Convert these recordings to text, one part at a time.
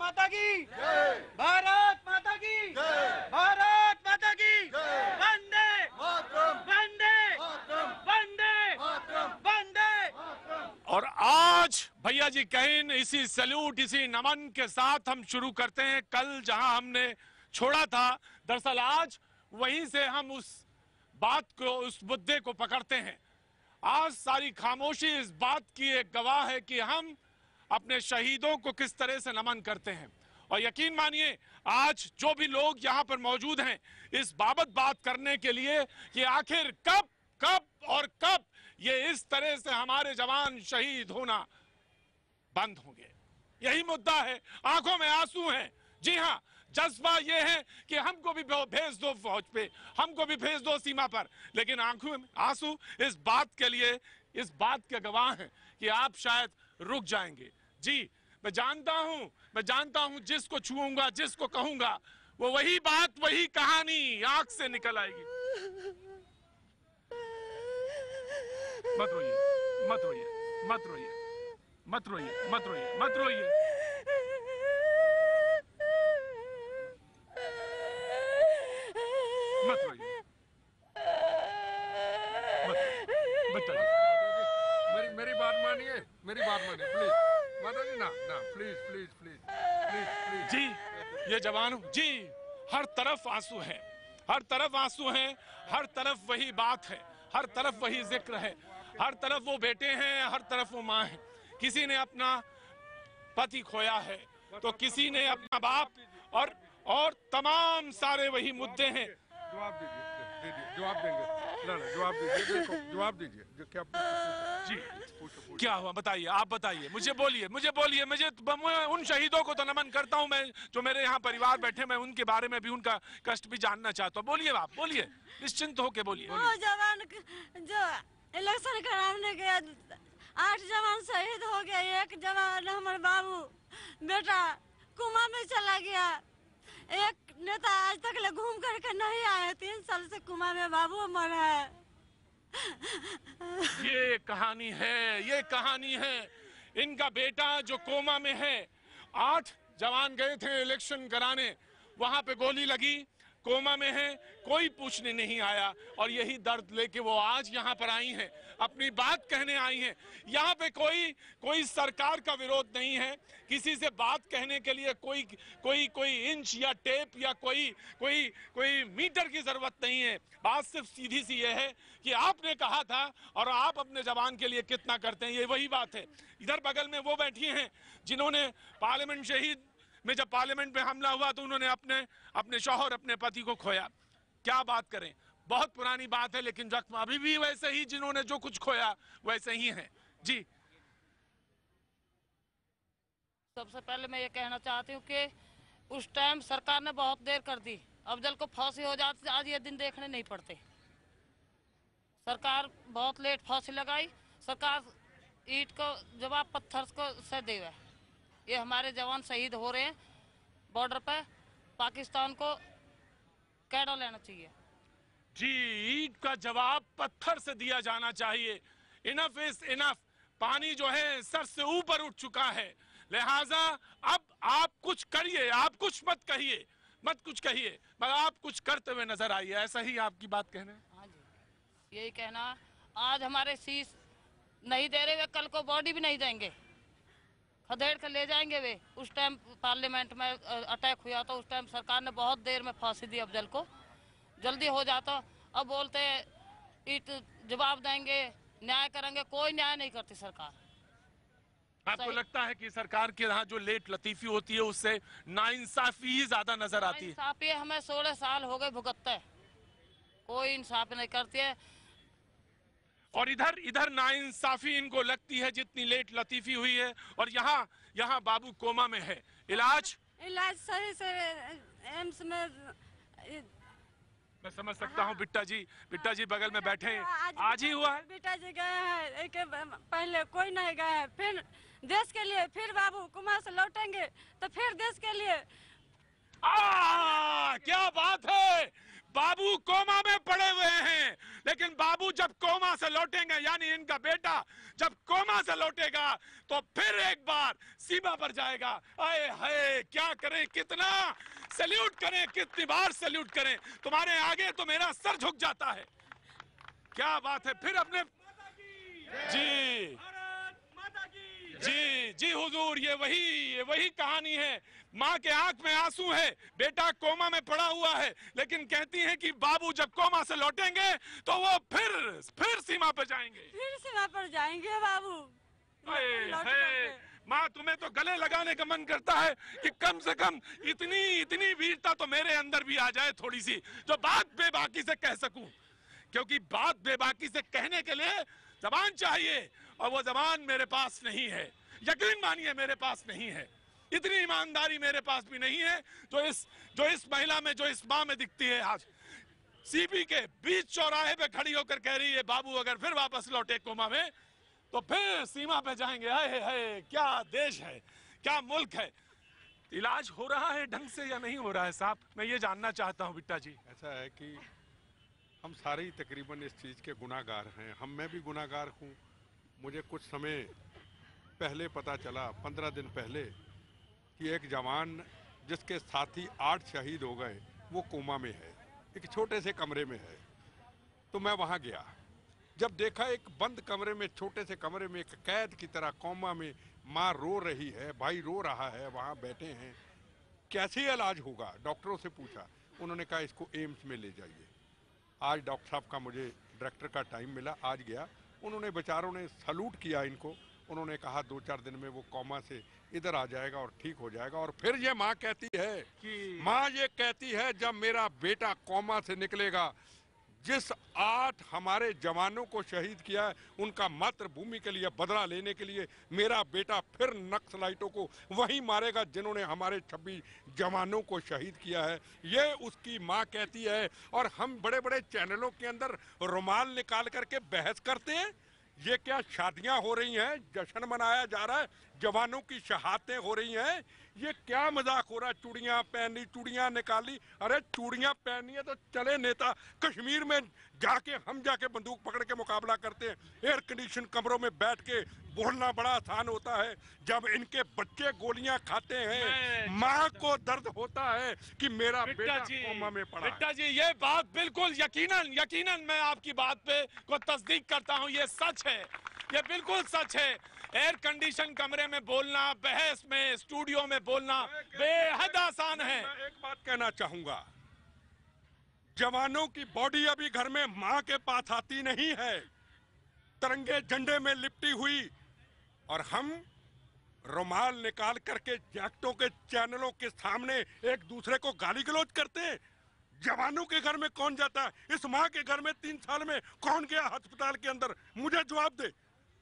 माता की भारत माता की भारत माता की वंदे वंदे वंदे वंदे। और आज भैया जी कहीं इसी सैल्यूट, इसी नमन के साथ हम शुरू करते हैं। कल जहां हमने छोड़ा था, दरअसल आज वहीं से हम उस बात को, उस मुद्दे को पकड़ते हैं। आज सारी खामोशी इस बात की एक गवाह है कि हम अपने शहीदों को किस तरह से नमन करते हैं। और यकीन मानिए आज जो भी लोग यहाँ पर मौजूद हैं इस बाबत बात करने के लिए कि आखिर कब कब और कब ये इस तरह से हमारे जवान शहीद होना बंद होंगे, यही मुद्दा है। आंखों में आंसू हैं। जी हाँ, जज्बा ये है कि हमको भी भेज दो फौज पे, हमको भी भेज दो सीमा पर, लेकिन आंखों में आंसू इस बात के लिए, इस बात के गवाह हैं कि आप शायद रुक जाएंगे। जी मैं जानता हूं जिसको छूऊंगा, जिसको कहूंगा, वो वही बात, वही कहानी आंख से निकल आएगी। मत रोइए, मत रोइए, मत रोइए, मत रोइए, मत रोइए, मत रोइए। मत रोइए, मेरी बात मानिए, मेरी बात मानिए प्लीज माता जी। ना ना please please please please please. जी ये जवानों जी, हर तरफ आंसू है, हर तरफ आंसू हैं, हर तरफ वही बात है, हर तरफ वही जिक्र है, हर तरफ वो बेटे हैं, हर तरफ वो माँ है। किसी ने अपना पति खोया है तो किसी ने अपना बाप, और तमाम सारे वही मुद्दे हैं। जवाब दीजिए, जवाब देंगे, जवाब दीजिए, देखो जवाब दीजिए जो क्या जी क्या हुआ बताइए, आप बताइए, मुझे बोलिए, मैं उन शहीदों को तो नमन करता हूं, मैं जो मेरे यहाँ परिवार बैठे, मैं उनके बारे में भी, उनका कष्ट भी जानना चाहता हूँ। बोलिए आप, बोलिए, निश्चिंत होके बोलिए। वो जवान जो इलेक्शन कराने गया 8 जवान शहीद हो गए, एक जवान हमारे बाबू बेटा कुआं में चला गया। एक नेता आज तक ले घूम करके नहीं आए, 3 साल से कुआं में बाबू मरा है। ये कहानी है, ये कहानी है। इनका बेटा जो कोमा में है, 8 जवान गए थे इलेक्शन कराने, वहां पे गोली लगी, कोमा में है, कोई पूछने नहीं आया, और यही दर्द लेके वो आज यहाँ पर आई हैं, अपनी बात कहने आई हैं। यहाँ पे कोई सरकार का विरोध नहीं है, किसी से बात कहने के लिए कोई इंच या टेप या कोई मीटर की जरूरत नहीं है। बात सिर्फ सीधी सी ये है कि आपने कहा था और आप अपने जवान के लिए कितना करते हैं, ये वही बात है। इधर बगल में वो बैठी हैं जिन्होंने पार्लियामेंट शहीद में, जब पार्लियामेंट में हमला हुआ तो उन्होंने अपने शौहर, अपने पति को खोया। क्या बात करें, बहुत पुरानी बात है, लेकिन जख्म अभी भी वैसे ही, जिन्होंने जो कुछ खोया वैसे ही है। जी सबसे पहले मैं ये कहना चाहती हूँ कि उस टाइम सरकार ने बहुत देर कर दी, अफजल को फांसी हो जाती, आज ये दिन देखने नहीं पड़ते। सरकार बहुत लेट फांसी लगाई, सरकार ईंट को जवाब पत्थर को से देवे। ये हमारे जवान शहीद हो रहे हैं बॉर्डर पे, पाकिस्तान को कैडा लेना चाहिए। जी, ईंट का जवाब पत्थर से दिया जाना चाहिए। इनफ इज इनफ, पानी जो है सर से ऊपर उठ चुका है, लिहाजा अब आप कुछ करिए, आप कुछ मत कहिए, मगर आप कुछ करते हुए नजर आइए। ऐसा ही आपकी बात कहना है? हाँ जी, यही कहना। आज हमारे शीश नहीं दे रहे, वे कल को बॉडी भी नहीं देंगे, खदेड़ कर ले जाएंगे वे। उस टाइम पार्लियामेंट में अटैक हुआ तो उस टाइम सरकार ने बहुत देर में फांसी दी अफजल को, जल्दी हो जाता। अब बोलते ईट जवाब देंगे, न्याय करेंगे, कोई न्याय नहीं करती सरकार। आपको लगता है कि सरकार के यहाँ जो लेट लतीफी होती है उससे नाइंसाफी ही ज्यादा नजर आती है? इंसाफी हमें 16 साल हो गए भुगतते, कोई इंसाफ नहीं करती है। और इधर नाइंसाफी इनको लगती है जितनी लेट लतीफी हुई है। और यहाँ बाबू कोमा में है, इलाज सही से एम्स में। मैं समझ सकता हूँ। बिट्टा जी बगल में बैठे हैं, आज ही हुआ है। बेटा जी गए हैं, पहले कोई नहीं गए हैं, फिर देश के लिए, फिर बाबू कुमार से लौटेंगे तो फिर देश के लिए। क्या बात है, बाबू कोमा में पड़े हुए हैं, लेकिन बाबू जब कोमा से लौटेंगे, यानी इनका बेटा जब कोमा से लौटेगा तो फिर एक बार सीमा पर जाएगा। आए हाय, क्या करें, कितना सैल्यूट करें, कितनी बार सैल्यूट करें, तुम्हारे आगे तो मेरा सर झुक जाता है। क्या बात है। फिर अपने जी जी जी हुजूर, ये वही कहानी है। माँ के आंख में आंसू है, बेटा कोमा में पड़ा हुआ है, लेकिन कहती हैं कि बाबू जब कोमा से लौटेंगे तो वो फिर सीमा पर जाएंगे, फिर सीमा पर जाएंगे बाबू। लौट करके। माँ, तुम्हें तो गले लगाने का मन करता है कि कम से कम इतनी वीरता तो मेरे अंदर भी आ जाए थोड़ी सी, जो बात बेबाकी से कह सकूं, क्योंकि बात बेबाकी से कहने के लिए जबान चाहिए, और वो जबान मेरे पास नहीं है। यकीन मानिए मेरे पास नहीं है। इतनी ईमानदारी मेरे पास भी नहीं है जो इस महिला में, जो इस माँ में दिखती है। आज सीपी के बीच चौराहे पे खड़ी होकर कह रही है, बाबू अगर फिर वापस लौटे कोमा में तो फिर सीमा पे जाएंगे। हाय हाय, क्या देश है, क्या मुल्क है। इलाज हो रहा है ढंग से या नहीं हो रहा है साहब, मैं ये जानना चाहता हूँ बिट्टा जी। ऐसा है कि हम सारे ही तकरीबन इस चीज़ के गुनाहगार हैं। मैं भी गुनाहगार हूँ। मुझे कुछ समय पहले पता चला, 15 दिन पहले, कि एक जवान जिसके साथी 8 शहीद हो गए वो कोमा में है, एक छोटे से कमरे में है। तो मैं वहाँ गया, जब देखा एक बंद कमरे में, छोटे से कमरे में, एक कैद की तरह कोमा में माँ रो रही है, भाई रो रहा है, वहाँ बैठे हैं, कैसे इलाज होगा। डॉक्टरों से पूछा, उन्होंने कहा इसको एम्स में ले जाइए। आज डॉक्टर साहब का मुझे डायरेक्टर का टाइम मिला, आज गया। उन्होंने बेचारों ने सैल्यूट किया इनको। उन्होंने कहा 2-4 दिन में वो कोमा से इधर आ जाएगा और ठीक हो जाएगा। और फिर ये माँ कहती है कि माँ ये कहती है, जब मेरा बेटा कोमा से निकलेगा, जिस 8 हमारे जवानों को शहीद किया है, उनका मातृभूमि के लिए बदला लेने के लिए मेरा बेटा फिर नक्सलाइटों को वही मारेगा जिन्होंने हमारे 26 जवानों को शहीद किया है। ये उसकी माँ कहती है। और हम बड़े बड़े चैनलों के अंदर रुमाल निकाल करके बहस करते हैं। ये क्या शादियां हो रही हैं, जश्न मनाया जा रहा है, जवानों की शहादतें हो रही हैं, ये क्या मजाक हो रहा है। चूड़ियां पहनी, चूड़ियां निकाली, अरे चूड़ियां पहनी है तो चले नेता, कश्मीर में हम जाके बंदूक पकड़ के मुकाबला करते हैं। एयर कंडीशन कमरों में बैठ के बोलना बड़ा आसान होता है, जब इनके बच्चे गोलियां खाते हैं, माँ को दर्द होता है कि मेरा बेटा कोमा में पड़ा है। बिट्टा जी, ये बात बिल्कुल यकीनन मैं आपकी बात पे को तस्दीक करता हूँ। ये सच है, ये बिल्कुल सच है। एयर कंडीशन कमरे में बोलना, बहस में, स्टूडियो में बोलना बेहद आसान है। मैं एक बात कहना चाहूंगा, जवानों की बॉडी अभी घर में माँ के पास आती नहीं है, तिरंगे झंडे में लिपटी हुई, और हम रुमाल निकाल करके जैकटों के चैनलों के सामने एक दूसरे को गाली गलौज करते हैं। जवानों के घर में कौन जाता है? इस माँ के घर में 3 साल में कौन गया अस्पताल के अंदर? मुझे जवाब दे।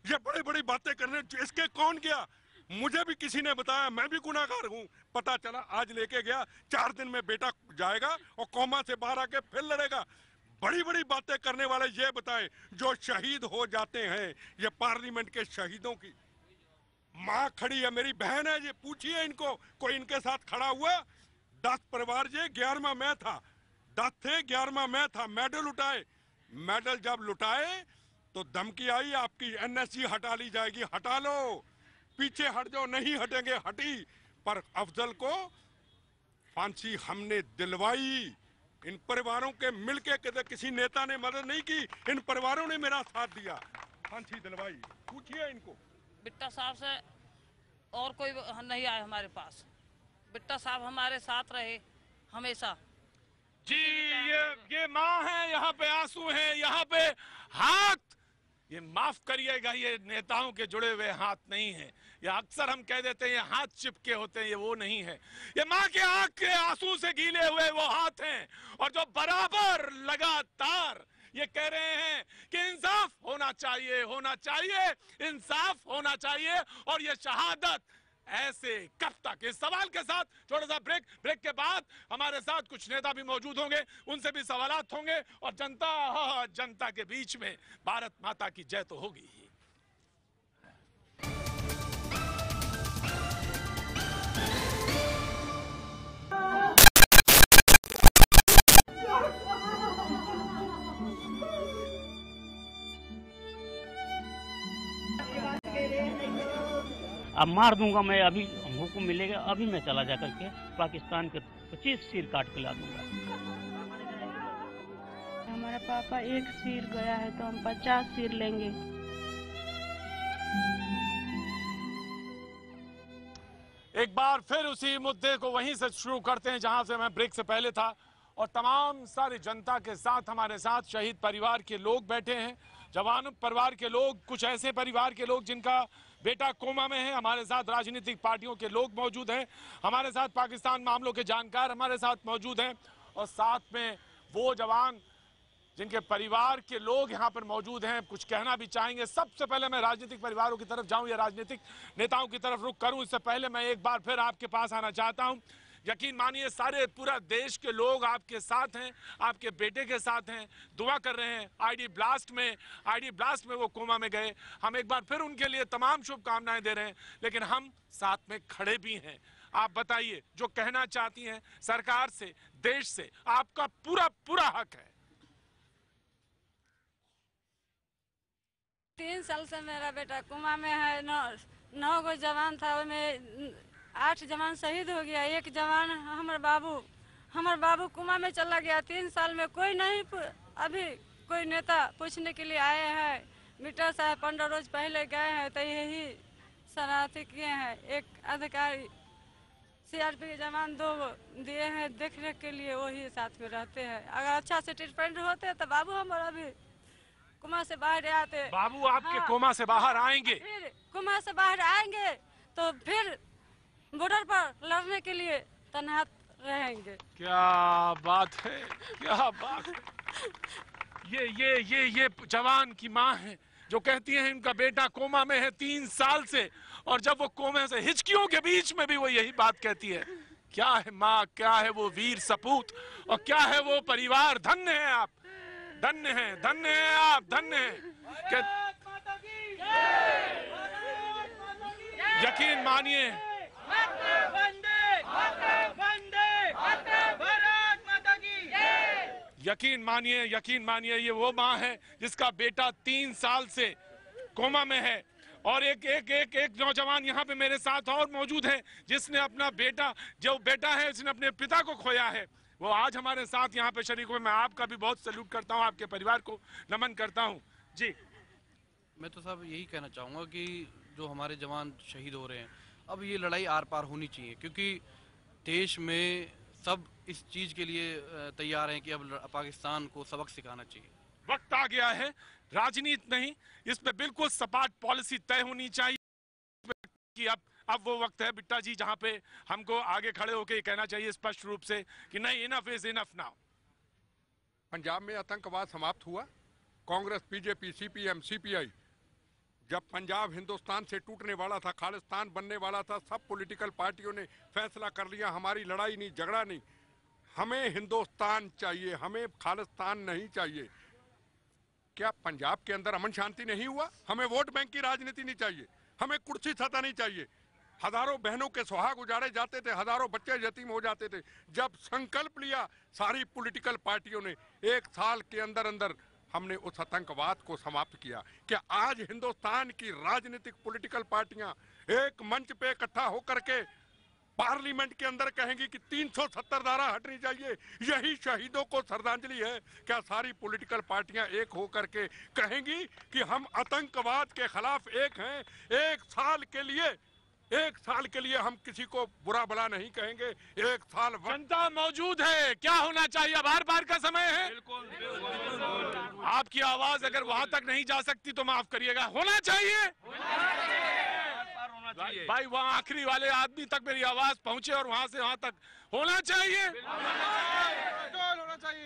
ये बड़ी बड़ी बातें करने, इसके कौन गया? मुझे भी किसी ने बताया, मैं भी गुनाहगार हूँ। पता चला आज लेके गया, 4 दिन में बेटा जाएगा और कोमा से बाहर आके फिर लड़ेगा। बड़ी बड़ी बातें करने वाले ये बताएं, जो शहीद हो जाते हैं, ये पार्लियामेंट के शहीदों की माँ खड़ी है, मेरी बहन है, ये पूछिए इनको, कोई इनके साथ खड़ा हुआ? 10 परिवार, ये 11वां मैं था, 10 थे, 11वां मैं था। मेडल उठाए, मेडल जब लुटाए तो धमकी आई, आपकी एनएसजी हटा ली जाएगी। हटा लो, पीछे हट जाओ। नहीं हटेंगे, हटी। पर अफजल को फांसी हमने दिलवाई। इन परिवारों के मिलके किसी नेता ने मदद नहीं की, इन परिवारों ने मेरा साथ दिया, फांसी दिलवाई। पूछिए इनको। बिट्टा साहब से और कोई नहीं आया हमारे पास। बिट्टा साहब हमारे साथ रहे हमेशा। जी, ये माँ है, यहाँ पे आंसू है, यहाँ पे हाथ, ये माफ करिएगा, ये नेताओं के जुड़े हुए हाथ नहीं है। ये अक्सर हम कह देते हैं ये हाथ चिपके होते हैं, ये वो नहीं है। ये माँ के आंख के आंसू से गीले हुए वो हाथ हैं, और जो बराबर लगातार ये कह रहे हैं कि इंसाफ होना चाहिए, होना चाहिए, इंसाफ होना चाहिए। और ये शहादत ऐसे कब तक? इस सवाल के साथ थोड़ा सा ब्रेक के बाद हमारे साथ कुछ नेता भी मौजूद होंगे, उनसे भी सवालात होंगे, और जनता के बीच में भारत माता की जय तो होगी ही। अब मार दूंगा मैं, अभी हुक्म मिलेगा अभी मैं चला जा करके पाकिस्तान के 25 सिर काट के ला दूंगा। हमारा पापा एक सिर गया है तो हम 50 सिर लेंगे। एक बार फिर उसी मुद्दे को वहीं से शुरू करते हैं जहां से मैं ब्रेक से पहले था, और तमाम सारी जनता के साथ हमारे साथ शहीद परिवार के लोग बैठे हैं, जवान परिवार के लोग, कुछ ऐसे परिवार के लोग जिनका बेटा कोमा में है। हमारे साथ राजनीतिक पार्टियों के लोग मौजूद हैं, हमारे साथ पाकिस्तान मामलों के जानकार हमारे साथ मौजूद हैं, और साथ में वो जवान जिनके परिवार के लोग यहाँ पर मौजूद हैं, कुछ कहना भी चाहेंगे। सबसे पहले मैं राजनीतिक परिवारों की तरफ जाऊं या राजनीतिक नेताओं की तरफ रुख करूं, इससे पहले मैं एक बार फिर आपके पास आना चाहता हूं। यकीन मानिए सारे पूरा देश के लोग आपके साथ हैं, आपके बेटे के साथ हैं, दुआ कर रहे हैं। आईडी ब्लास्ट में वो कोमा में गए, हम एक बार फिर उनके लिए तमाम शुभकामनाएं दे रहे हैं, लेकिन हम साथ में खड़े भी हैं। आप बताइए, जो कहना चाहती हैं सरकार से, देश से, आपका पूरा पूरा हक है। 3 साल से मेरा बेटा कोमा में है। 9 गो जवान था, उसमें 8 जवान शहीद हो गया। एक जवान हमारे बाबू कोमा में चला गया। 3 साल में कोई नहीं, अभी कोई नेता पूछने के लिए आए हैं। बेटा साहब 15 रोज पहले गए हैं तो यही शरारती किए हैं। एक अधिकारी CRP के जवान 2 दिए हैं देख रेख के लिए, वही साथ में रहते हैं। अगर अच्छा से ट्रीटमेंट होते तो बाबू हमारा भी कोमा से बाहर आते। बाबू आपके कोमा से बाहर आएंगे, फिर कोमा से बाहर आएंगे तो फिर बॉर्डर पर लड़ने के लिए तैनात रहेंगे। क्या बात है, क्या बात है। ये जवान की माँ है जो कहती है इनका बेटा कोमा में है 3 साल से, और जब वो कोमे से हिचकियों के बीच में भी वो यही बात कहती है। क्या है माँ, क्या है वो वीर सपूत, और क्या है वो परिवार। धन्य है आप, धन्य है, धन्य है आप, धन्य है। यकीन मानिए, यकीन मानिए ये वो माँ है जिसका बेटा 3 साल से कोमा में है। और एक नौजवान यहाँ पे मेरे साथ और मौजूद है जिसने अपना बेटा, जो बेटा है जिसने अपने पिता को खोया है, वो आज हमारे साथ यहाँ पे शरीक हुए। मैं आपका भी बहुत सैल्यूट करता हूँ, आपके परिवार को नमन करता हूँ। जी, मैं तो साहब यही कहना चाहूँगा कि जो हमारे जवान शहीद हो रहे हैं, अब ये लड़ाई आर पार होनी चाहिए, क्योंकि देश में सब इस चीज़ के लिए तैयार हैं कि अब पाकिस्तान को सबक सिखाना चाहिए। वक्त आ गया है, राजनीति नहीं, इस पे बिल्कुल सपाट पॉलिसी तय होनी चाहिए कि अब वो वक्त है बिट्टा जी जहां पे हमको आगे खड़े होकर कहना चाहिए स्पष्ट रूप से कि नहीं, enough is enough now. Punjab में आतंकवाद समाप्त हुआ। कांग्रेस, बीजेपी, CPM, CPI, जब पंजाब हिंदुस्तान से टूटने वाला था, खालिस्तान बनने वाला था, सब पॉलिटिकल पार्टियों ने फैसला कर लिया हमारी लड़ाई नहीं, झगड़ा नहीं, हमें हिंदुस्तान चाहिए, हमें खालिस्तान नहीं चाहिए। क्या पंजाब के अंदर अमन शांति नहीं हुआ? हमें वोट बैंक की राजनीति नहीं चाहिए, हमें कुर्सी सत्ता नहीं चाहिए। हजारों बहनों के सुहाग उजाड़े जाते थे, हजारों बच्चे यतीम हो जाते थे। जब संकल्प लिया सारी पॉलिटिकल पार्टियों ने, 1 साल के अंदर अंदर हमने उस आतंकवाद को समाप्त किया। क्या आज हिंदुस्तान की राजनीतिक पॉलिटिकल पार्टियां एक मंच पे इकट्ठा होकर के पार्लियामेंट के अंदर कहेंगी कि 370 धारा हटनी चाहिए, यही शहीदों को श्रद्धांजलि है? क्या सारी पॉलिटिकल पार्टियां एक होकर के कहेंगी कि हम आतंकवाद के खिलाफ एक हैं? 1 साल के लिए हम किसी को बुरा भला नहीं कहेंगे। 1 साल जनता मौजूद है, क्या होना चाहिए? अब आर पार का समय है। आपकी आवाज अगर वहां तक नहीं जा सकती तो माफ करिएगा, होना चाहिए भाई, वहां आखिरी वाले आदमी तक मेरी आवाज पहुंचे और वहां से वहां तक होना चाहिए।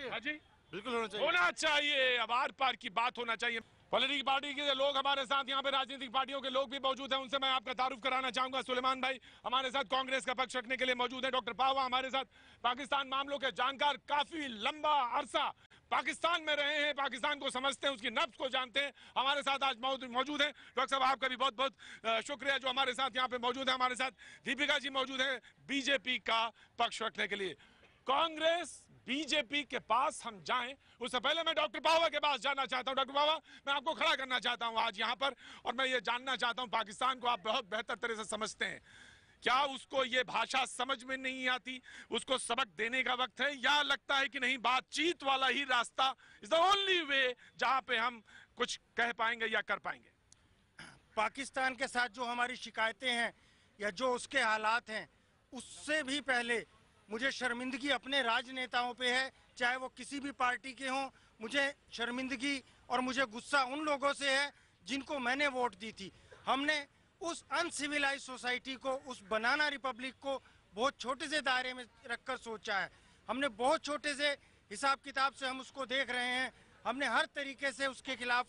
हाँ जी, बिल्कुल होना चाहिए। अब आर पार की बात होना चाहिए। पॉलिटिकल पार्टी के लोग हमारे साथ, यहाँ पे राजनीतिक पार्टियों के लोग भी मौजूद हैं, उनसे मैं आपका तारुफ कराना चाहूंगा। सुलेमान भाई हमारे साथ कांग्रेस का पक्ष रखने के लिए मौजूद है। डॉक्टर पावा हमारे साथ पाकिस्तान मामलों के जानकार, काफी लंबा अरसा पाकिस्तान में रहे हैं, पाकिस्तान को समझते हैं, उसकी नब्ज को जानते हैं, हमारे साथ आज मौजूद है। डॉक्टर साहब आपका भी बहुत बहुत शुक्रिया जो हमारे साथ यहाँ पे मौजूद है। हमारे साथ दीपिका जी मौजूद है बीजेपी का पक्ष रखने के लिए। कांग्रेस, बीजेपी के पास हम जाएं, उससे पहले मैं डॉक्टर पावा के पास जाना चाहता हूं। डॉक्टर पावा, मैं आपको खड़ा करना चाहता हूं आज यहां पर, और मैं ये जानना चाहता हूं, पाकिस्तान को आप बहुत बेहतर तरह से समझते हैं, क्या उसको ये भाषा समझ में नहीं आती, उसको सबक देने का वक्त है, या लगता है कि नहीं बातचीत वाला ही रास्ता इज द ओनली वे जहां पे हम कुछ कह पाएंगे या कर पाएंगे? पाकिस्तान के साथ जो हमारी शिकायतें हैं या जो उसके हालात हैं, उससे भी पहले मुझे शर्मिंदगी अपने राजनेताओं पे है, चाहे वो किसी भी पार्टी के हों। मुझे शर्मिंदगी और मुझे गुस्सा उन लोगों से है जिनको मैंने वोट दी थी। हमने उस अनसिविलाइज सोसाइटी को, उस बनाना रिपब्लिक को बहुत छोटे से दायरे में रखकर सोचा है। हमने बहुत छोटे से हिसाब किताब से हम उसको देख रहे हैं। हमने हर तरीके से उसके खिलाफ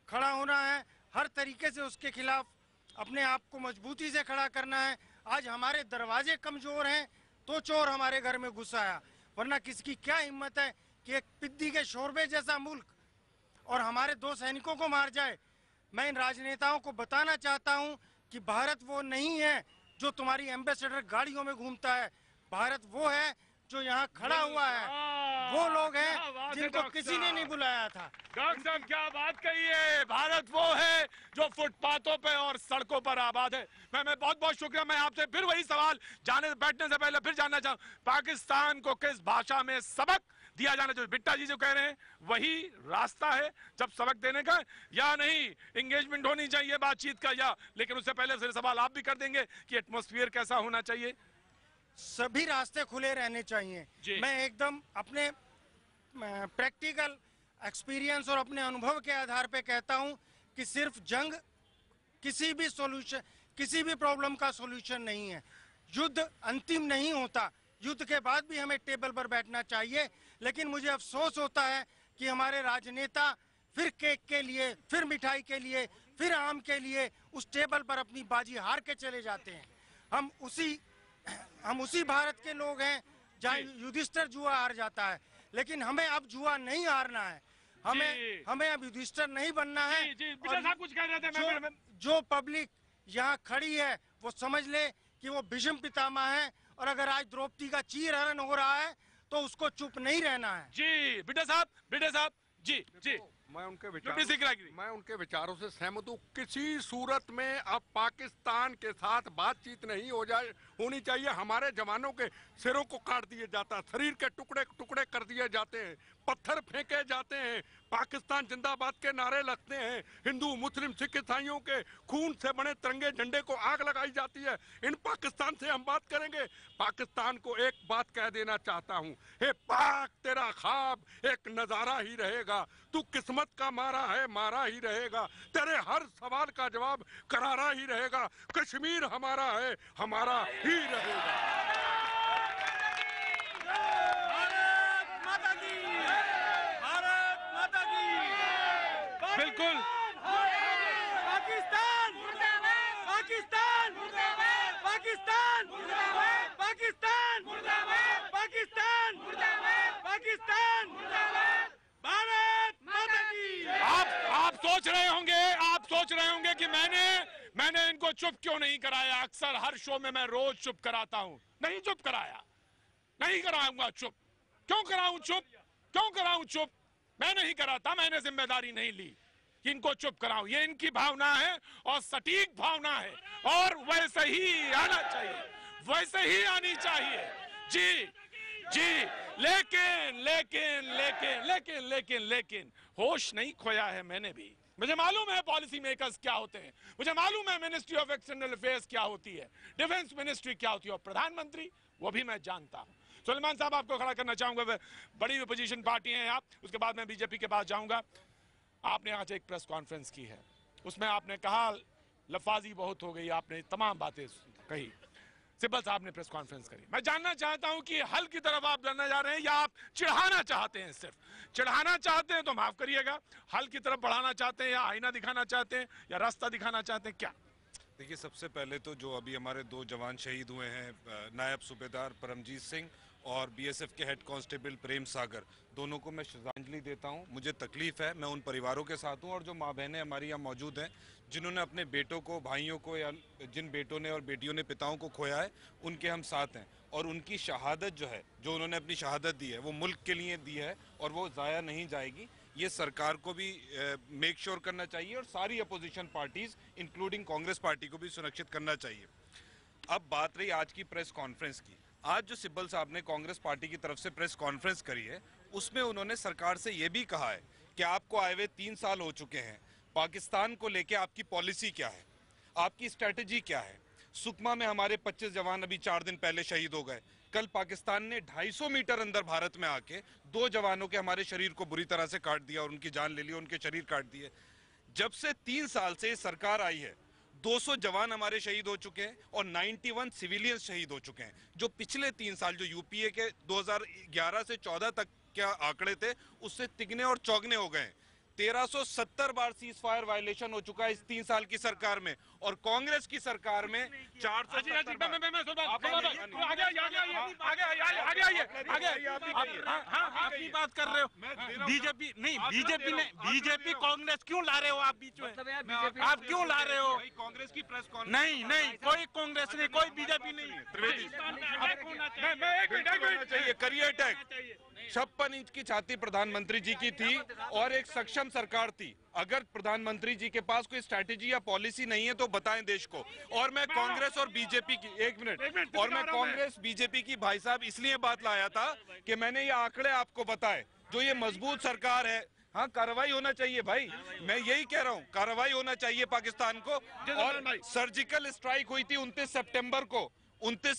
खड़ा होना है, हर तरीके से उसके खिलाफ अपने आप को मजबूती से खड़ा करना है। आज हमारे दरवाजे कमजोर हैं तो चोर हमारे घर में घुस आया, वरना किसकी क्या हिम्मत है कि एक पिद्दी के शोरबे जैसा मुल्क और हमारे 2 सैनिकों को मार जाए। मैं इन राजनेताओं को बताना चाहता हूं कि भारत वो नहीं है जो तुम्हारी एम्बेसडर गाड़ियों में घूमता है। भारत वो है जो यहाँ खड़ा हुआ है, वो लोग हैं जिनको किसी ने नहीं बुलाया था। डॉक्टर साहब क्या बात कही है, भारत वो है जो फुटपाथों पे और सड़कों पर आबाद है। मैं बहुत बहुत शुक्रिया। मैं आपसे फिर वही सवाल बैठने से पहले फिर जानना चाहूँ, पाकिस्तान को किस भाषा में सबक दिया जाना चाहिए? बिट्टा जी जो कह रहे हैं वही रास्ता है जब सबक देने का, या नहीं एंगेजमेंट होनी चाहिए बातचीत का, या लेकिन उससे पहले से सवाल आप भी कर देंगे कि एटमॉस्फेयर कैसा होना चाहिए? सभी रास्ते खुले रहने चाहिए। मैं एकदम अपने प्रैक्टिकल एक्सपीरियंस और अपने अनुभव के आधार पे कहता हूं कि सिर्फ जंग किसी भी प्रॉब्लम का सॉल्यूशन नहीं है। युद्ध अंतिम नहीं होता, युद्ध के बाद भी हमें टेबल पर बैठना चाहिए। लेकिन मुझे अफसोस होता है कि हमारे राजनेता फिर केक के लिए, फिर मिठाई के लिए, फिर आम के लिए उस टेबल पर अपनी बाजी हार के चले जाते हैं। हम उसी भारत के लोग हैं जहाँ युधिष्ठिर जुआ हार जाता है, लेकिन हमें अब जुआ नहीं हारना है। हमें अब युधिष्ठिर नहीं बनना है। और कुछ कह रहे थे, जो पब्लिक यहाँ खड़ी है वो समझ ले कि वो भीष्म पितामह है, और अगर आज द्रौपदी का चीरहरण हो रहा है तो उसको चुप नहीं रहना है। जी बिट्टा साहब जी जी, मैं उनके विचारों से सहमत हूँ। किसी सूरत में अब पाकिस्तान के साथ बातचीत नहीं होनी चाहिए। हमारे जवानों के सिरों को काट दिए जाता है, शरीर के टुकड़े टुकड़े कर दिए जाते हैं, पत्थर फेंके जाते हैं, पाकिस्तान जिंदाबाद के नारे लगते हैं, हिंदू मुस्लिम सिख ईसाइयों के खून से बने तिरंगे झंडे को आग लगाई जाती है। इन पाकिस्तान से हम बात करेंगे। पाकिस्तान को एक बात कह देना चाहता हूँ, हे पाक, तेरा ख्वाब एक नजारा ही रहेगा। तू किस्मत का मारा है, मारा ही रहेगा। तेरे हर सवाल का जवाब करारा ही रहेगा। कश्मीर हमारा है, हमारा ही रहेगा। बिल्कुल। पाकिस्तान मुर्दाबाद, पाकिस्तान मुर्दाबाद, पाकिस्तान मुर्दाबाद, पाकिस्तान मुर्दाबाद, पाकिस्तान मुर्दाबाद, पाकिस्तान मुर्दाबाद, भारत माता की। आप सोच रहे होंगे कि मैंने इनको चुप क्यों नहीं कराया। अक्सर हर शो में मैं रोज चुप कराता हूं। नहीं चुप कराया, नहीं कराऊंगा चुप। क्यों कराऊं चुप? मैं नहीं कराता, मैंने जिम्मेदारी नहीं ली कि इनको चुप कराऊं। ये इनकी भावना है और सटीक भावना है, और वैसे ही आना चाहिए, वैसे ही आनी चाहिए। जी लेकिन होश नहीं खोया है मैंने भी। मुझे मालूम है पॉलिसी मेकर्स क्या होते हैं, मुझे मालूम है मिनिस्ट्री ऑफ एक्सटर्नल अफेयर्स क्या होती है, डिफेंस मिनिस्ट्री क्या होती है, और प्रधानमंत्री वो भी मैं जानता हूं। सुलेमान साहब आपको खड़ा करना चाहूंगा। बड़ी अपोजिशन पार्टी हैं आप, उसके बाद मैं बीजेपी के पास जाऊंगा। आपने आज एक प्रेस कॉन्फ्रेंस की है, उसमें आपने कहा, लफाजी बहुत हो गई, आपने तमाम बातें कही। सिब्बल साहब ने प्रेस कॉन्फ्रेंस करी। मैं जानना चाहता हूं कि हल की तरफ आप जाना जा रहे हैं या आप चिढ़ाना चाहते हैं? सिर्फ चिढ़ाना चाहते हैं तो माफ करिएगा, हल की तरफ बढ़ाना चाहते हैं या आईना दिखाना चाहते हैं या रास्ता दिखाना चाहते हैं, क्या? देखिए, सबसे पहले तो जो अभी हमारे 2 जवान शहीद हुए हैं, नायब सूबेदार परमजीत सिंह और बीएसएफ के हेड कांस्टेबल प्रेम सागर, दोनों को मैं श्रद्धांजलि देता हूं। मुझे तकलीफ है, मैं उन परिवारों के साथ हूं और जो माँ बहनें हमारी यहाँ मौजूद हैं जिन्होंने अपने बेटों को, भाइयों को, या जिन बेटों ने और बेटियों ने पिताओं को खोया है, उनके हम साथ हैं। और उनकी शहादत जो है, जो उन्होंने अपनी शहादत दी है, वो मुल्क के लिए दी है और वो ज़ाया नहीं जाएगी। ये सरकार को भी मेक श्योर करना चाहिए और सारी opposition parties including Congress party को भी सुरक्षित करना चाहिए। अब बात रही आज की प्रेस कॉन्फ्रेंस की। आज जो सिब्बल साहब ने कांग्रेस पार्टी की तरफ से प्रेस कॉन्फ्रेंस करी है, उसमें उन्होंने सरकार से ये भी कहा है कि आपको आए हुए 3 साल हो चुके हैं, पाकिस्तान को लेके आपकी पॉलिसी क्या है, आपकी स्ट्रेटजी क्या है। सुकमा में हमारे 25 जवान अभी 4 दिन पहले शहीद हो गए। कल पाकिस्तान ने 250 मीटर अंदर भारत में आके 2 जवानों के हमारे शरीर को बुरी तरह से काट दिया और उनकी जान ले ली, उनके शरीर काट दिए। जब से 3 साल से सरकार आई है, 200 जवान हमारे शहीद हो चुके हैं और 91 सिविलियन शहीद हो चुके हैं। जो पिछले 3 साल जो यूपीए के 2011 से 14 तक के आंकड़े थे, उससे तिगने और चौगने हो गए। 1370 बार सीज फायर वायलेशन हो चुका है इस 3 साल की सरकार में, और कांग्रेस की सरकार में 470 आपकी बात कर रहे हो। बीजेपी कांग्रेस क्यों ला रहे हो आप बीच में? आप क्यों ला रहे हो? कांग्रेस की प्रेस नहीं, कोई कांग्रेस नहीं, कोई बीजेपी नहीं है। त्रिवेदी चाहिए करियर टैग। 56 इंच की छाती प्रधानमंत्री जी की थी और एक सक्षम सरकार थी। अगर प्रधानमंत्री जी के पास कोई स्ट्रैटेजी या पॉलिसी नहीं है तो बताएं देश को। और मैं कांग्रेस और बीजेपी की और मैं कांग्रेस बीजेपी की भाई साहब इसलिए बात लाया था कि मैंने ये आंकड़े आपको बताए। जो ये मजबूत सरकार है, हाँ कार्रवाई होना चाहिए भाई, मैं यही कह रहा हूँ, कार्रवाई होना चाहिए पाकिस्तान को। और सर्जिकल स्ट्राइक हुई थी 29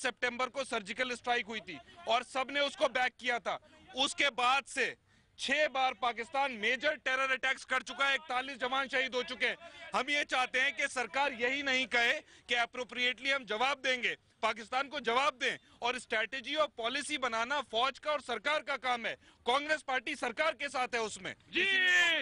सितंबर को सर्जिकल स्ट्राइक हुई थी और सबने उसको बैक किया था। उसके बाद से 6 बार पाकिस्तान मेजर टेरर अटैक्स कर चुका है, 41 जवान शहीद हो चुके हैं। हम ये चाहते हैं कि सरकार यही नहीं कहे कि अप्रोप्रिएटली हम जवाब देंगे, पाकिस्तान को जवाब दें। और स्ट्रैटेजी और पॉलिसी बनाना फौज का और सरकार का काम है। कांग्रेस पार्टी सरकार के साथ है उसमें। जी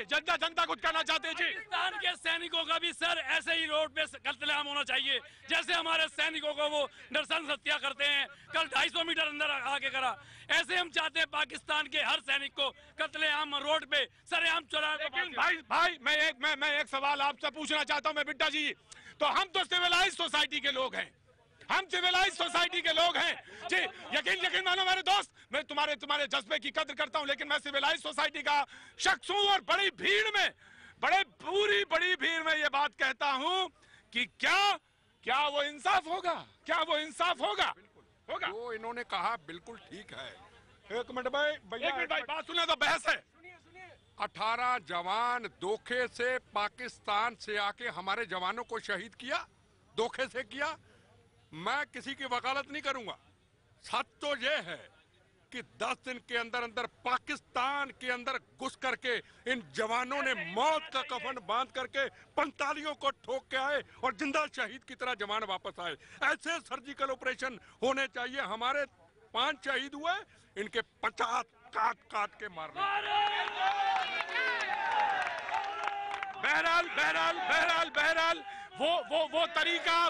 जनता कुछ कहना चाहते हैं जी। पाकिस्तान के सैनिकों का भी सर ऐसे ही रोड पे कत्लेआम होना चाहिए, जैसे हमारे सैनिकों को वो नरसंस हत्या करते हैं, कल 250 मीटर अंदर आके करा। ऐसे हम चाहते हैं पाकिस्तान के हर सैनिक को कत्लेआम रोड पे सरेआम चौराहे। लेकिन भाई मैं एक सवाल आपसे पूछना चाहता हूं मैं बिट्टा जी। तो हम तो सिविलाइज सोसाइटी के लोग हैं, हम सिविलाइज सोसाइटी के लोग हैं जी। यकीन मानो मेरे दोस्त, मैं तुम्हारे जज्बे की कद्र करता हूं, लेकिन मैं सिविलाइज सोसाइटी का शख्स हूं और बड़ी भीड़ में ये बात कहता हूं कि क्या वो इंसाफ होगा? क्या वो इंसाफ होगा? वो इन्होंने कहा बिल्कुल ठीक है। एक मिनट भाई बात सुने तो बहस है। 18 जवान धोखे से पाकिस्तान से आके हमारे जवानों को शहीद किया, धोखे से किया। मैं किसी की वकालत नहीं करूंगा। सच तो ये है कि 10 दिन के अंदर पाकिस्तान के अंदर घुस करके इन जवानों ने मौत का कफन बांध करके 45 को ठोक के आए और जिंदा शहीद की तरह जवान वापस आए। ऐसे सर्जिकल ऑपरेशन होने चाहिए। हमारे 5 शहीद हुए, इनके 50 काट के मारने। बहरहाल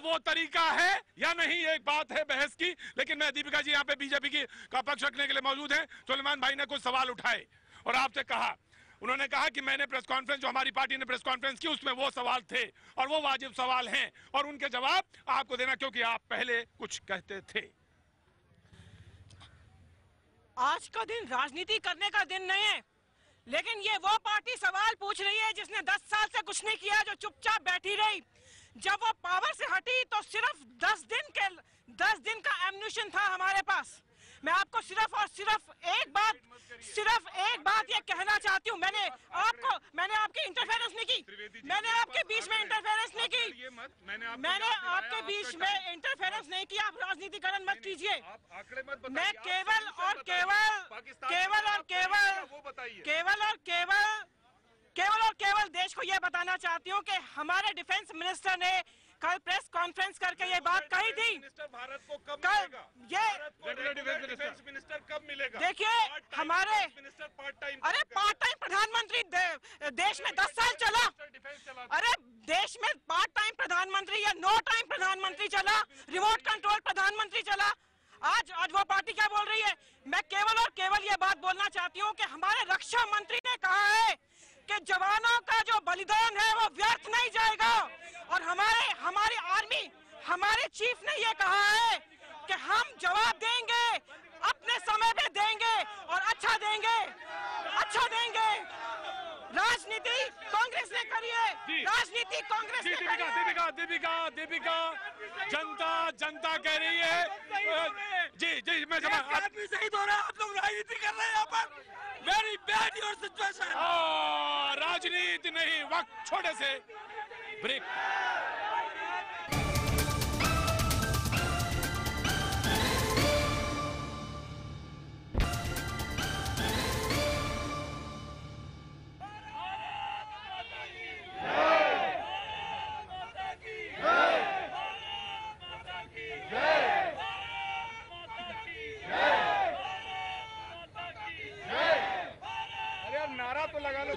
वो तरीका है या नहीं, एक बात है बहस की। लेकिन मैं दीपिका जी यहाँ पे बीजेपी का पक्ष रखने के लिए मौजूद हैं। सुलेमान भाई ने कुछ सवाल उठाए और आपसे कहा, उन्होंने कहा कि मैंने प्रेस कॉन्फ्रेंस, जो हमारी पार्टी ने प्रेस कॉन्फ्रेंस की, उसमें वो सवाल थे और वो वाजिब सवाल हैं और उनके जवाब आपको देना, क्योंकि आप पहले कुछ कहते थे। आज का दिन राजनीति करने का दिन नहीं है, लेकिन ये वो पार्टी सवाल पूछ रही है जिसने 10 साल से कुछ नहीं किया, जो चुपचाप बैठी रही। जब वो पावर से हटी तो सिर्फ 10 दिन का एम्यूनिशन था हमारे पास। मैं आपको सिर्फ एक बात ये कहना चाहती हूँ। मैंने आपकी इंटरफेरेंस नहीं की, मैंने आपके बीच में इंटरफेरेंस नहीं की, मैंने आपके बीच में इंटरफेरेंस नहीं किया। आप राजनीतिकरण मत कीजिए। मैं केवल देश को यह बताना चाहती हूँ कि हमारे डिफेंस मिनिस्टर ने कल प्रेस कॉन्फ्रेंस करके ये बात कही थी। भारत को कब मिलेगा? डिफेंस मिनिस्टर कब मिलेगा? देखिए हमारे पार्ट टाइम प्रधानमंत्री देश में 10 साल चला। अरे देश में पार्ट टाइम प्रधानमंत्री या नो टाइम प्रधानमंत्री चला, रिमोट कंट्रोल प्रधानमंत्री चला। आज वो पार्टी क्या बोल रही है? मैं केवल और केवल ये बात बोलना चाहती हूँ कि हमारे रक्षा मंत्री ने कहा है कि जवानों का जो बलिदान है वो व्यर्थ नहीं जाएगा, और हमारी आर्मी, हमारे चीफ ने ये कहा है कि हम जवाब देंगे, अपने समय पे देंगे और अच्छा देंगे, अच्छा देंगे। राजनीति कांग्रेस ने करी है, राजनीति कांग्रेस ने करी है। दीपिका जनता कह रही है। जी मैं आदमी शहीद हो रहा है, आप लोग राजनीति कर रहे हैं यहाँ पर। Very bad your situation. राजनीति नहीं, वक्त छोटे से ब्रेक।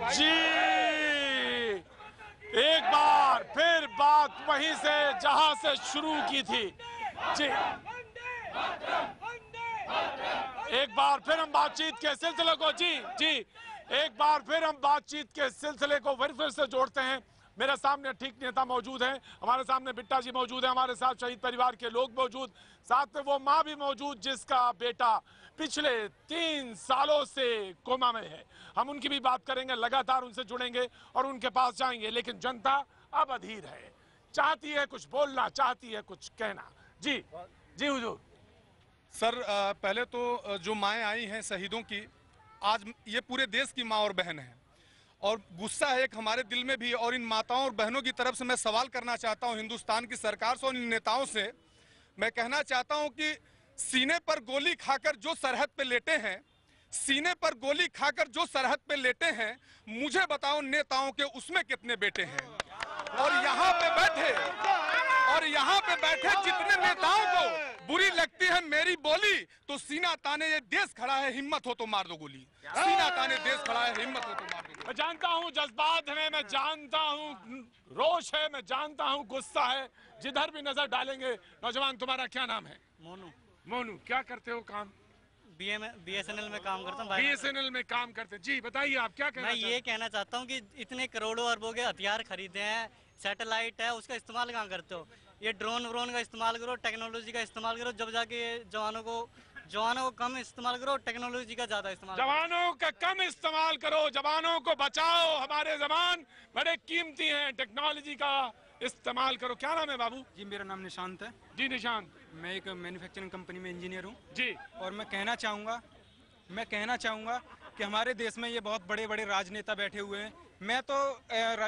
जी एक बार फिर बात वहीं से जहां से शुरू की थी। जी एक बार फिर हम बातचीत के सिलसिले को एक बार फिर हम बातचीत के सिलसिले को फिर से जोड़ते हैं। मेरे सामने ठीक नेता मौजूद हैं, हमारे सामने बिट्टा जी मौजूद है, हमारे साथ शहीद परिवार के लोग मौजूद, साथ में वो माँ भी मौजूद जिसका बेटा पिछले 3 सालों से कोमा में है। हम उनकी भी बात करेंगे, लगातार उनसे जुड़ेंगे और उनके पास जाएंगे। लेकिन जनता अब अधीर है, चाहती है कुछ बोलना, चाहती है कुछ कहना। जी हुजूर। सर पहले तो जो माएँ आई हैं शहीदों की, आज ये पूरे देश की माँ और बहन है, और गुस्सा है एक हमारे दिल में भी। और इन माताओं और बहनों की तरफ से मैं सवाल करना चाहता हूं हिंदुस्तान की सरकार से और इन नेताओं से। मैं कहना चाहता हूं कि सीने पर गोली खाकर जो सरहद पे लेटे हैं, सीने पर गोली खाकर जो सरहद पे लेटे हैं, मुझे बताओ नेताओं के उसमें कितने बेटे हैं? और यहाँ पे बैठे जितने नेताओं को बुरी लगती है मेरी बोली, तो सीना ताने ये देश खड़ा है, हिम्मत हो तो मार दो गोली। सीना ताने देश खड़ा है, हिम्मत हो तो मार दो गोली। मैं जानता हूँ जज्बात है, मैं जानता हूँ रोष है, मैं जानता हूँ गुस्सा है। जिधर भी नजर डालेंगे। नौजवान तुम्हारा क्या नाम है? मोनू। क्या करते हो काम? BSNL में काम करता हूँ। BSNL में काम करते हैं। जी बताइए आप क्या कहना? मैं ये कहना चाहता हूँ कि इतने करोड़ों अरबों के हथियार खरीदे हैं, सैटेलाइट है, उसका इस्तेमाल कहाँ करते हो? ये ड्रोन व्रोन का इस्तेमाल करो, टेक्नोलॉजी का इस्तेमाल करो, जब जाके जवानों को कम इस्तेमाल करो, टेक्नोलॉजी का ज्यादा इस्तेमाल। जवानों का कम इस्तेमाल करो, जवानों को बचाओ। हमारे जवान बड़े कीमती हैं, टेक्नोलॉजी का इस्तेमाल करो। क्या नाम है बाबू? जी मेरा नाम निशांत है। जी निशांत। मैं एक मैन्युफैक्चरिंग कंपनी में इंजीनियर हूँ जी। और मैं कहना चाहूँगा कि हमारे देश में ये बहुत बड़े बड़े राजनेता बैठे हुए हैं। मैं तो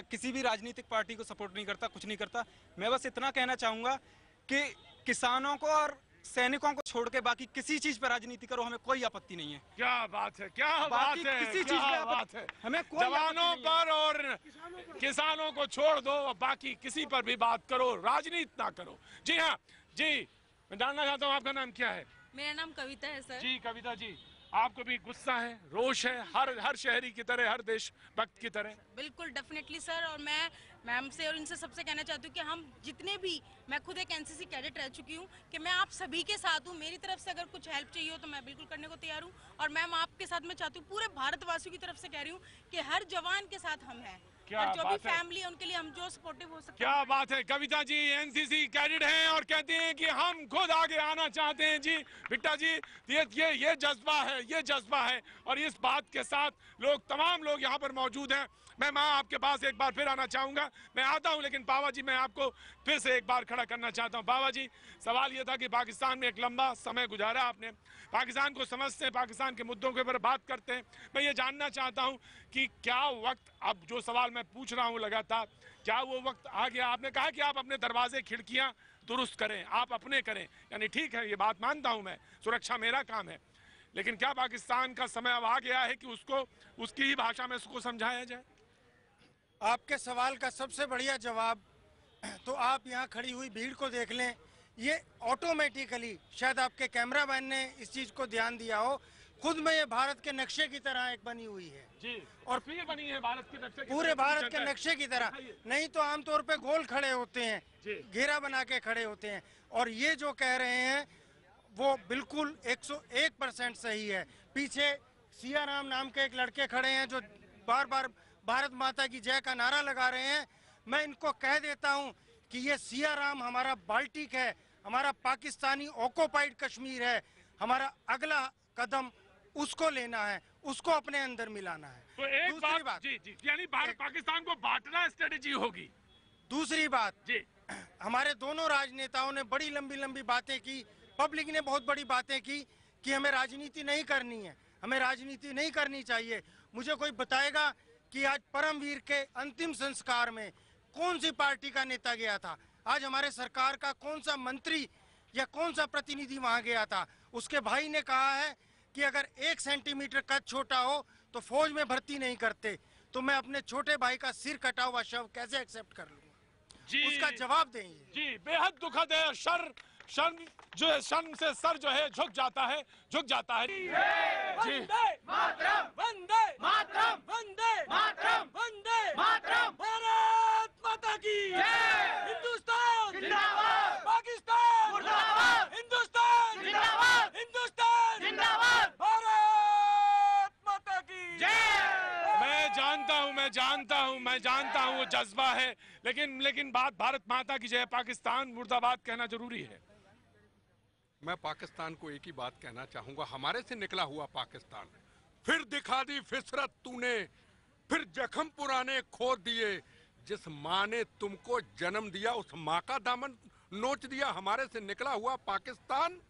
किसी भी राजनीतिक पार्टी को सपोर्ट नहीं करता, कुछ नहीं करता। मैं बस इतना कहना चाहूँगा कि किसानों को और सैनिकों को छोड़ के बाकी किसी चीज पर राजनीति करो, हमें कोई आपत्ति नहीं है। क्या बात है, क्या बात है, किसी चीज पे बात है, हमें कोई जवानों पर और किसानों को छोड़ दो, बाकी किसी पर भी बात करो, राजनीति ना करो। जी हाँ जी, मैं जानना चाहता हूँ आपका नाम क्या है? मेरा नाम कविता है सर। जी कविता जी, आपको भी गुस्सा है, रोष है, हर शहरी की तरह, हर देशभक्त की तरह? बिल्कुल डेफिनेटली सर। और मैं मैम से और इनसे सबसे कहना चाहती हूँ कि हम जितने भी, मैं खुद एक एनसीसी कैडेट रह चुकी हूँ, कि मैं आप सभी के साथ हूँ। मेरी तरफ से अगर कुछ हेल्प चाहिए हो तो मैं बिल्कुल करने को तैयार हूँ। और मैम आपके साथ मैं चाहती हूँ, पूरे भारतवासियों की तरफ से कह रही हूँ कि हर जवान के साथ हम हैं, और जो भी फैमिली है उनके लिए हम जो सपोर्टिव हो सकते हैं। क्या बात है, कविता जी एनसीसी कैडेट हैं और कहती हैं कि हम खुद आगे आना चाहते हैं। जी बिट्टा जी, ये जज्बा है और इस बात के साथ तमाम लोग यहाँ पर मौजूद हैं। मैं माँ आपके पास एक बार फिर आना चाहूँगा, मैं आता हूँ, लेकिन बाबा जी मैं आपको फिर से एक बार खड़ा करना चाहता हूँ। बाबा जी, सवाल ये था कि पाकिस्तान में एक लंबा समय गुजारा आपने, पाकिस्तान को समझते हैं, पाकिस्तान के मुद्दों के ऊपर बात करते हैं। मैं ये जानना चाहता हूँ कि क्या वक्त, अब जो सवाल मैं पूछ रहा हूँ लगातार, क्या वो वक्त आ गया? आपने कहा कि आप अपने दरवाजे खिड़कियाँ दुरुस्त करें, आप अपने करें, यानी ठीक है, ये बात मानता हूँ मैं, सुरक्षा मेरा काम है, लेकिन क्या पाकिस्तान का समय अब आ गया है कि उसको उसकी ही भाषा में उसको समझाया जाए? आपके सवाल का सबसे बढ़िया जवाब तो आप यहाँ खड़ी हुई भीड़ को देख लें। ये ऑटोमेटिकली, शायद आपके कैमरामैन ने इस चीज को ध्यान दिया हो, खुद में ये भारत के नक्शे की तरह एक बनी हुई है जी, और फिर बनी है भारत के नक्शे, पूरे भारत के नक्शे की तरह। नहीं तो आमतौर पे गोल खड़े होते हैं, घेरा बना के खड़े होते हैं। और ये जो कह रहे हैं वो बिल्कुल 101% सही है। पीछे सियाराम नाम के एक लड़के खड़े हैं जो बार बार भारत माता की जय का नारा लगा रहे हैं। मैं इनको कह देता हूं कि ये सियाराम हमारा बाल्टिक है, हमारा पाकिस्तानी ऑक्युपाइड कश्मीर है। हमारा अगला कदम उसको लेना है, उसको अपने अंदर मिलाना है। तो एक बात जी, यानी पाकिस्तान को बांटना स्ट्रेटेजी होगी। दूसरी बात जी, हमारे दोनों राजनेताओं ने बड़ी लंबी लंबी बातें की, पब्लिक ने बहुत बड़ी बातें की कि हमें राजनीति नहीं करनी है, हमें राजनीति नहीं करनी चाहिए। मुझे कोई बताएगा कि आज परमवीर के अंतिम संस्कार में कौन सी पार्टी का नेता गया था? आज हमारे सरकार का कौन सा मंत्री या कौन सा प्रतिनिधि वहां गया था? उसके भाई ने कहा है कि अगर 1 सेंटीमीटर कद छोटा हो तो फौज में भर्ती नहीं करते। तो मैं अपने छोटे भाई का सिर कटा हुआ शव कैसे एक्सेप्ट कर लूंगा? जी, उसका जवाब देंगे। जी, बेहद दुखद है। शर्म जो है, शर्म से सर जो है झुक जाता है। जी, वंदे मातरम, वंदे मातरम, वंदे मातरम, वंदे मातरम, भारत माता की जय, हिंदुस्तान जिंदाबाद, पाकिस्तान मुर्दाबाद, हिंदुस्तान जिंदाबाद, हिंदुस्तान जिंदाबाद, भारत माता की जय। मैं जानता हूँ वो जज्बा है, लेकिन बात भारत माता की जय, पाकिस्तान मुर्दाबाद कहना जरूरी है। मैं पाकिस्तान को एक ही बात कहना चाहूंगा, हमारे से निकला हुआ पाकिस्तान फिर दिखा दी फिसरत तूने, फिर जख्म पुराने खोद दिए। जिस माँ ने तुमको जन्म दिया उस माँ का दामन नोच दिया। हमारे से निकला हुआ पाकिस्तान।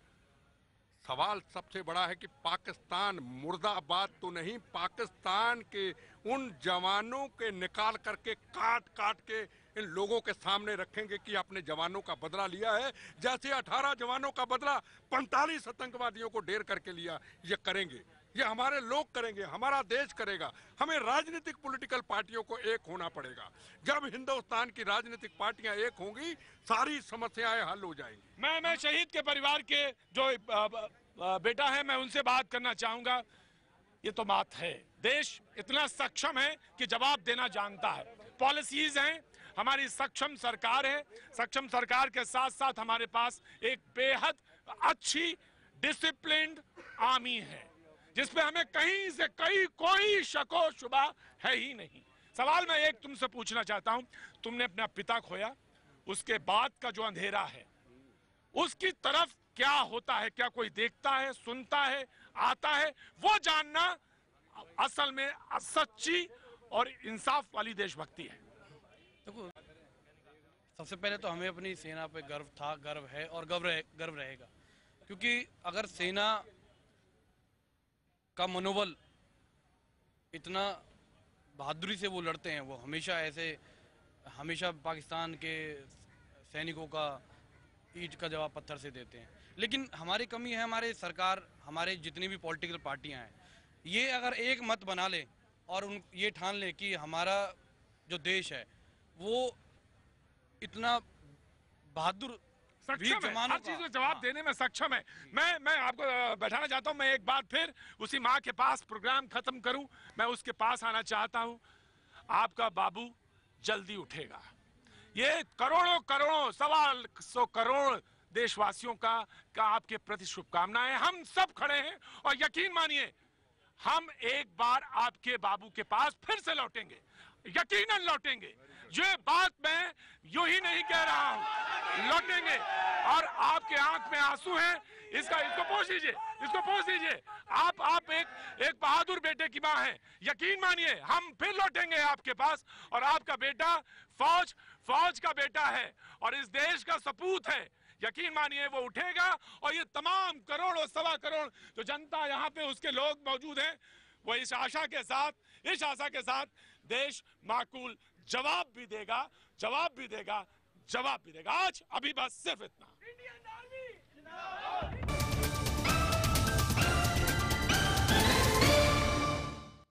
सवाल सबसे बड़ा है कि पाकिस्तान मुर्दाबाद तो नहीं, पाकिस्तान के उन जवानों के निकाल करके काट काट के इन लोगों के सामने रखेंगे कि अपने जवानों का बदला लिया है। जैसे 18 जवानों का बदला 45 आतंकवादियों को ढेर करके लिया, ये करेंगे, ये हमारे लोग करेंगे, हमारा देश करेगा। हमें राजनीतिक पॉलिटिकल पार्टियों को एक होना पड़ेगा। जब हिंदुस्तान की राजनीतिक पार्टियां एक होंगी, सारी समस्याएं हल हो जाएंगी। मैं शहीद के परिवार के जो बेटा है, मैं उनसे बात करना चाहूंगा। ये तो बात है, देश इतना सक्षम है कि जवाब देना जानता है। पॉलिसीज हैं, हमारी सक्षम सरकार है। सक्षम सरकार के साथ साथ हमारे पास एक बेहद अच्छी डिसिप्लिन्ड आर्मी है, जिसपे हमें कहीं से कोई शको शुबा है ही नहीं। सवाल मैं एक तुमसे पूछना चाहता हूं, तुमने अपना पिता खोया, उसके बाद का जो अंधेरा है उसकी तरफ क्या होता है? क्या कोई देखता है, सुनता है, आता है? वो जानना असल में सच्ची और इंसाफ वाली देशभक्ति है। देखो, सबसे पहले तो हमें अपनी सेना पे गर्व था, गर्व है और गर्व रहेगा, क्योंकि अगर सेना का मनोबल इतना बहादुरी से वो लड़ते हैं, वो हमेशा पाकिस्तान के सैनिकों का ईंट का जवाब पत्थर से देते हैं। लेकिन हमारी कमी है, हमारे सरकार, हमारे जितनी भी पॉलिटिकल पार्टियां हैं, ये अगर एक मत बना ले और ये ठान ले कि हमारा जो देश है वो इतना बहादुर सक्षम है, हर चीज में जवाब देने में सक्षम है। मैं आपको बैठाना चाहता हूं। मैं एक बार फिर उसी माँ के पास प्रोग्राम खत्म करूं, मैं उसके पास आना चाहता हूं। आपका बाबू जल्दी उठेगा। ये करोड़ों 125 करोड़ देशवासियों का आपके प्रति शुभकामनाएं। हम सब खड़े हैं और यकीन मानिए, हम एक बार आपके बाबू के पास फिर से लौटेंगे, यकीनन लौटेंगे। ये बात मैं यूं ही नहीं कह रहा हूं, लौटेंगे। और आपके आंख में आंसू हैं, इसको पोंछ लीजिए। आप एक बहादुर बेटे की मां हैं। यकीन मानिए, हम फिर लौटेंगे आपके पास। और आपका बेटा फौज का बेटा है और इस देश का सपूत है। यकीन मानिए वो उठेगा और ये तमाम करोड़ों 1.25 करोड़ जो जनता यहाँ पे उसके लोग मौजूद हैं, वो इस आशा के साथ देश माकूल जवाब भी देगा। आज अभी बस सिर्फ इतना।